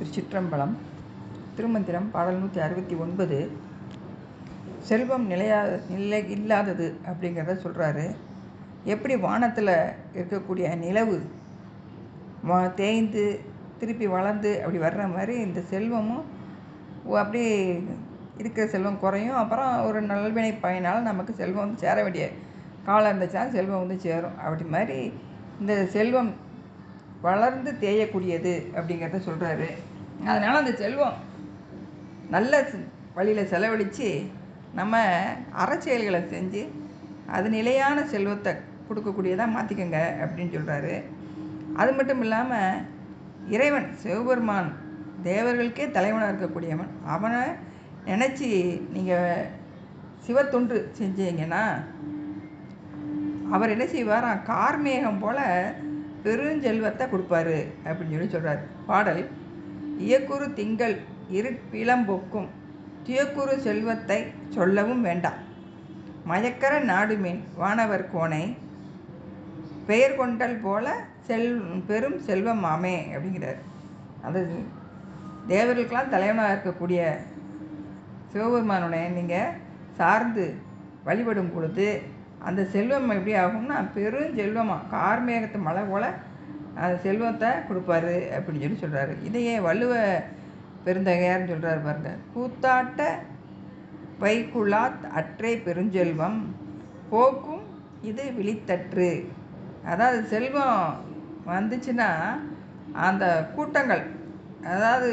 திருச்சிற்றம்பலம். திருமந்திரம் பாடல் 169. செல்வம் இல்லாதது அப்படிங்கிறத சொல்கிறாரு. எப்படி வானத்தில் இருக்கக்கூடிய நிலவு தேய்ந்து திருப்பி வளர்ந்து அப்படி வர்ற மாதிரி இந்த செல்வமும் அப்படி இருக்கிற செல்வம் குறையும். அப்புறம் ஒரு நல்வினை பயனால் நமக்கு செல்வம் வந்து சேர வேண்டிய காலம் இருந்துச்சுன்னா செல்வம் வந்து சேரும். அப்படி மாதிரி இந்த செல்வம் வளர்ந்து தேயக்கூடியது அப்படிங்கிறத சொல்கிறாரு. அதனால் அந்த செல்வம் நல்ல வழியில் செலவழித்து நம்ம அறச்செயல்களை செஞ்சு அது நிலையான செல்வத்தை கொடுக்கக்கூடியதாக மாற்றிக்கங்க அப்படின்னு சொல்கிறாரு. அது மட்டும் இல்லாமல் இறைவன் சிவபெருமான் தேவர்களுக்கே தலைவனாக இருக்கக்கூடியவன். அவனை நினச்சி நீங்கள் சிவத்தொன்று செஞ்சீங்கன்னா அவர் என்ன செய்வாராம், கார்மேகம் போல் பெருஞ்செல்வத்தை கொடுப்பாரு அப்படின்னு சொல்கிறார். பாடல்: இயக்குறு திங்கள் இருட்பிளம்பொக்கும் துயக்குறு செல்வத்தை சொல்லவும் வேண்டாம், மயக்கர நாடுமீன் வானவர் கோனை பெயர் கொண்டல் போல பெரும் செல்வம் ஆமே அப்படிங்கிறார். அது தேவர்களுக்கெல்லாம் தலைவனாக இருக்கக்கூடிய சிவபெருமானுடைய நீங்கள் சார்ந்து வழிபடும் பொழுது அந்த செல்வம் எப்படி ஆகும்னா பெருஞ்செல்வமாக கார்மேகத்து மழை போல் அந்த செல்வத்தை கொடுப்பாரு அப்படின்னு சொல்கிறாரு. இதையே வள்ளுவ பெருந்தகையார்னு சொல்கிறார் பாருங்க. கூத்தாட்ட வைக்குளாத் அற்றே பெருஞ்செல்வம் போக்கும் இது விழித்தற்று. அதாவது செல்வம் வந்துச்சுன்னா அந்த கூட்டங்கள், அதாவது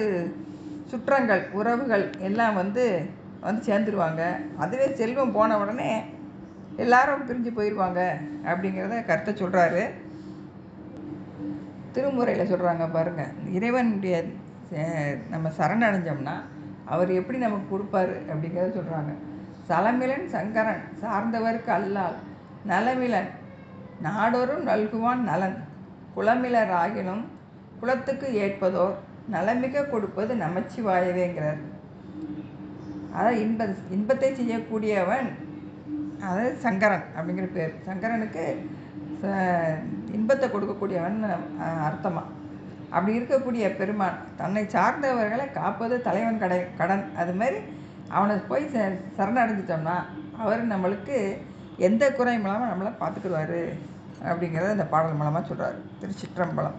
சுற்றங்கள், உறவுகள் எல்லாம் வந்து சேர்ந்துருவாங்க. அதுவே செல்வம் போன உடனே எல்லாரும் பிரிஞ்சு போயிடுவாங்க அப்படிங்கிறத கருத்தை சொல்கிறாரு. திருமுறையில் சொல்கிறாங்க பாருங்கள். இறைவனுடைய நம்ம சரணடைஞ்சோம்னா அவர் எப்படி நமக்கு கொடுப்பாரு அப்படிங்கிறத சொல்கிறாங்க. சலமிலன் சங்கரன் சார்ந்தவருக்கு அல்லால் நலமிலன் நாடொரும் நல்குவான் நலன் குலமிலர் ஆகினும் குலத்துக்கு ஏற்பதோர் நலமிக கொடுப்பது நமச்சிவாயவேங்கிறார். அதாவது இன்பத்தை செய்யக்கூடியவன், அதாவது சங்கரன் அப்படிங்கிற பேர். சங்கரனுக்கு இன்பத்தை கொடுக்கக்கூடியவன் அர்த்தமாக. அப்படி இருக்கக்கூடிய பெருமான் தன்னை சார்ந்தவர்களை காப்பது தலைவன் கடன். அது மாதிரி அவனை போய் சரணடைஞ்சிட்டோம்னா அவர் நம்மளுக்கு எந்த குறையும் இல்லாமல் நம்மளை பார்த்துக்குருவார் அப்படிங்கிறத இந்த பாடல் மூலமாக சொல்கிறார். திருச்சிற்றம்பலம்.